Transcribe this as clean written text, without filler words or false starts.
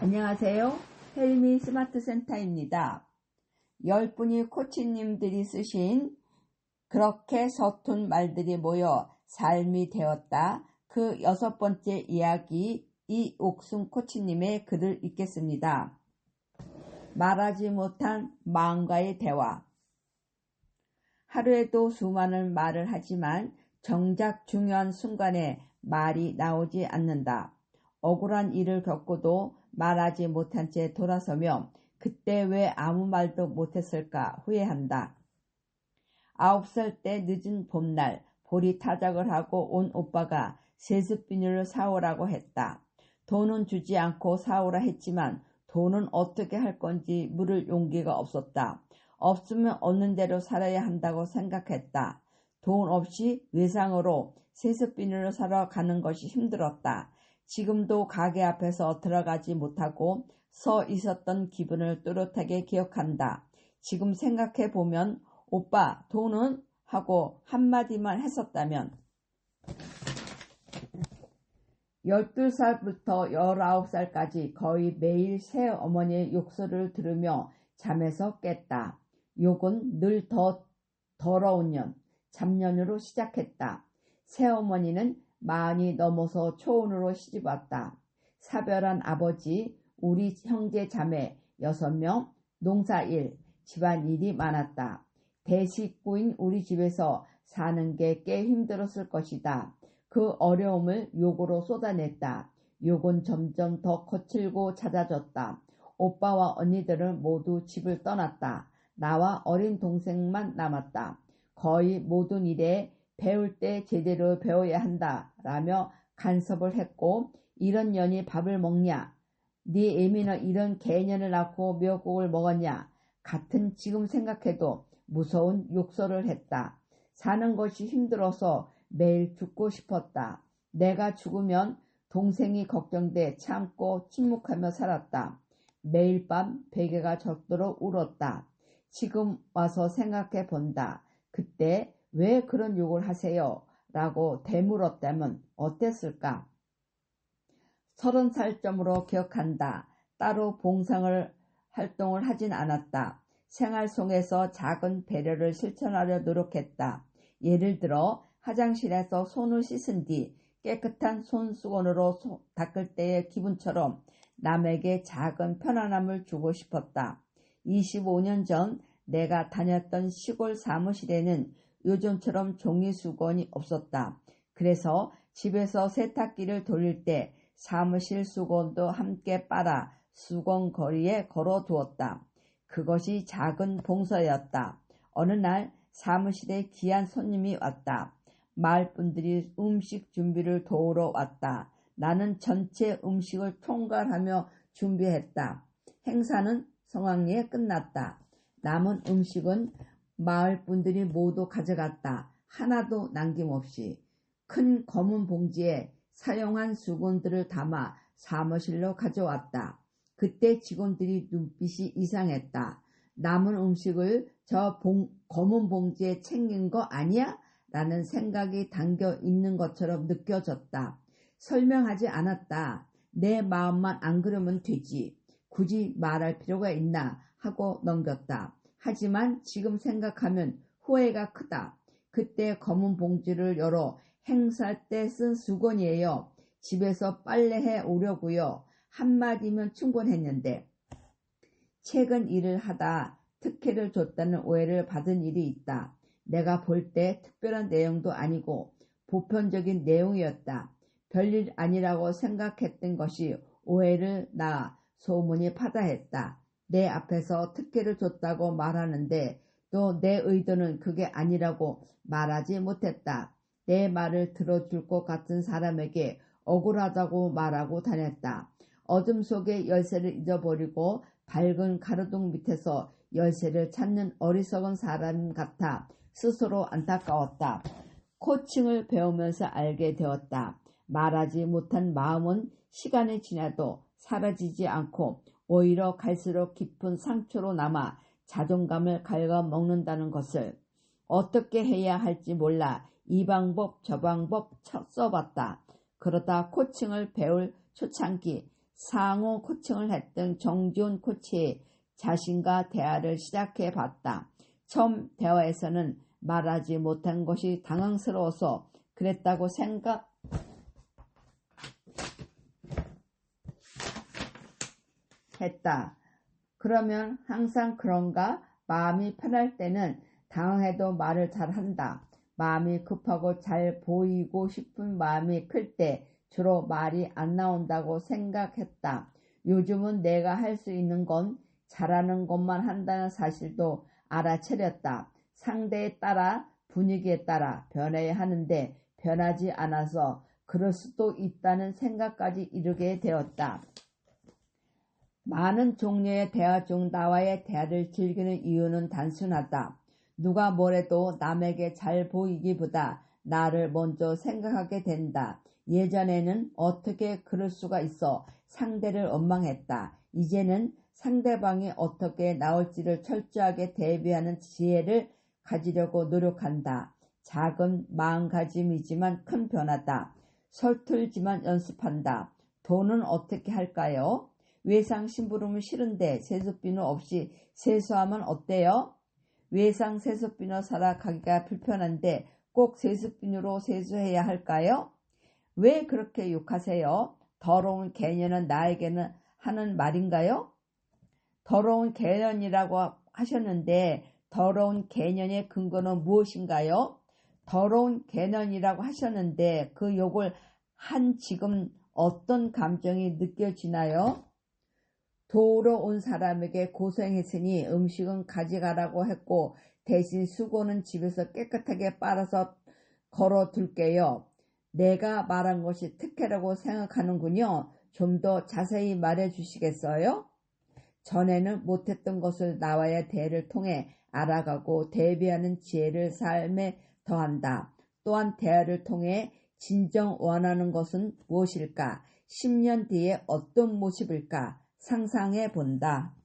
안녕하세요. 헬미 스마트 센터입니다. 10분의 코치님들이 쓰신 그렇게 서툰 말들이 모여 삶이 되었다. 그 6번째 이야기 이옥순 코치님의 글을 읽겠습니다. 말하지 못한 마음과의 대화. 하루에도 수많은 말을 하지만 정작 중요한 순간에 말이 나오지 않는다. 억울한 일을 겪고도 말하지 못한 채 돌아서며 그때 왜 아무 말도 못했을까 후회한다. 9살 때 늦은 봄날 볼이 타작을 하고 온 오빠가 세습 비누를 사오라고 했다. 돈은 주지 않고 사오라 했지만 돈은 어떻게 할 건지 물을 용기가 없었다. 없으면 없는 대로 살아야 한다고 생각했다. 돈 없이 외상으로 세습 비누를 사러 가는 것이 힘들었다. 지금도 가게 앞에서 들어가지 못하고 서 있었던 기분을 또렷하게 기억한다. 지금 생각해보면 오빠 돈은? 하고 한마디만 했었다면 12살부터 19살까지 거의 매일 새어머니의 욕설을 들으며 잠에서 깼다. 욕은 늘 더 더러운 년, 잡년으로 시작했다. 새어머니는 40이 넘어서 초혼으로 시집왔다. 사별한 아버지, 우리 형제 자매 6명, 농사일, 집안일이 많았다. 대식구인 우리 집에서 사는 게 꽤 힘들었을 것이다. 그 어려움을 욕으로 쏟아냈다. 욕은 점점 더 거칠고 잦아졌다. 오빠와 언니들은 모두 집을 떠났다. 나와 어린 동생만 남았다. 거의 모든 일에 배울 때 제대로 배워야 한다 라며 간섭을 했고 이런 년이 밥을 먹냐? 네 애미는 이런 개년을 낳고 미역국을 먹었냐? 같은 지금 생각해도 무서운 욕설을 했다. 사는 것이 힘들어서 매일 죽고 싶었다. 내가 죽으면 동생이 걱정돼 참고 침묵하며 살았다. 매일 밤 베개가 젖도록 울었다. 지금 와서 생각해 본다. 그때 왜 그런 욕을 하세요? 라고 되물었다면 어땠을까? 30살쯤으로 기억한다. 따로 봉사를 활동을 하진 않았다. 생활 속에서 작은 배려를 실천하려 노력했다. 예를 들어 화장실에서 손을 씻은 뒤 깨끗한 손수건으로 닦을 때의 기분처럼 남에게 작은 편안함을 주고 싶었다. 25년 전 내가 다녔던 시골 사무실에는 요즘처럼 종이수건이 없었다. 그래서 집에서 세탁기를 돌릴 때 사무실 수건도 함께 빨아 수건거리에 걸어두었다. 그것이 작은 봉사였다. 어느 날 사무실에 귀한 손님이 왔다. 마을 분들이 음식 준비를 도우러 왔다. 나는 전체 음식을 총괄하며 준비했다. 행사는 성황리에 끝났다. 남은 음식은 마을 분들이 모두 가져갔다. 하나도 남김없이. 큰 검은 봉지에 사용한 수건들을 담아 사무실로 가져왔다. 그때 직원들이 눈빛이 이상했다. 남은 음식을 저 검은 봉지에 챙긴 거 아니야? 라는 생각이 담겨 있는 것처럼 느껴졌다. 설명하지 않았다. 내 마음만 안 그러면 되지. 굳이 말할 필요가 있나 하고 넘겼다. 하지만 지금 생각하면 후회가 크다. 그때 검은 봉지를 열어 행사 때 쓴 수건이에요. 집에서 빨래해 오려고요. 한마디면 충분했는데 최근 일을 하다 특혜를 줬다는 오해를 받은 일이 있다. 내가 볼 때 특별한 내용도 아니고 보편적인 내용이었다. 별일 아니라고 생각했던 것이 오해를 낳아 소문이 파다했다. 내 앞에서 특혜를 줬다고 말하는데 또 내 의도는 그게 아니라고 말하지 못했다. 내 말을 들어줄 것 같은 사람에게 억울하다고 말하고 다녔다. 어둠 속에 열쇠를 잊어버리고 밝은 가로등 밑에서 열쇠를 찾는 어리석은 사람 같아 스스로 안타까웠다. 코칭을 배우면서 알게 되었다. 말하지 못한 마음은 시간이 지나도 사라지지 않고 오히려 갈수록 깊은 상처로 남아 자존감을 갉아먹는다는 것을. 어떻게 해야 할지 몰라 이 방법 저 방법 써봤다. 그러다 코칭을 배울 초창기 상호 코칭을 했던 정지훈 코치의 자신과 대화를 시작해 봤다. 처음 대화에서는 말하지 못한 것이 당황스러워서 그랬다고 생각했다. 그러면 항상 그런가? 마음이 편할 때는 당황해도 말을 잘한다. 마음이 급하고 잘 보이고 싶은 마음이 클 때 주로 말이 안 나온다고 생각했다. 요즘은 내가 할 수 있는 건 잘하는 것만 한다는 사실도 알아차렸다. 상대에 따라 분위기에 따라 변해야 하는데 변하지 않아서 그럴 수도 있다는 생각까지 이르게 되었다. 많은 종류의 대화 중 나와의 대화를 즐기는 이유는 단순하다. 누가 뭐래도 남에게 잘 보이기보다 나를 먼저 생각하게 된다. 예전에는 어떻게 그럴 수가 있어 상대를 원망했다. 이제는 상대방이 어떻게 나올지를 철저하게 대비하는 지혜를 가지려고 노력한다. 작은 마음가짐이지만 큰 변화다. 서툴지만 연습한다. 돈은 어떻게 할까요? 외상 심부름은 싫은데 세숫비누 없이 세수하면 어때요? 외상 세숫비누 사러 가기가 불편한데 꼭 세숫비누로 세수해야 할까요? 왜 그렇게 욕하세요? 더러운 개년은 나에게는 하는 말인가요? 더러운 개년이라고 하셨는데 더러운 개년의 근거는 무엇인가요? 더러운 개년이라고 하셨는데 그 욕을 한 지금 어떤 감정이 느껴지나요? 도우러 온 사람에게 고생했으니 음식은 가져가라고 했고 대신 수고는 집에서 깨끗하게 빨아서 걸어둘게요. 내가 말한 것이 특혜라고 생각하는군요. 좀 더 자세히 말해 주시겠어요? 전에는 못했던 것을 나와의 대화를 통해 알아가고 대비하는 지혜를 삶에 더한다. 또한 대화를 통해 진정 원하는 것은 무엇일까? 10년 뒤에 어떤 모습일까? 상상해 본다.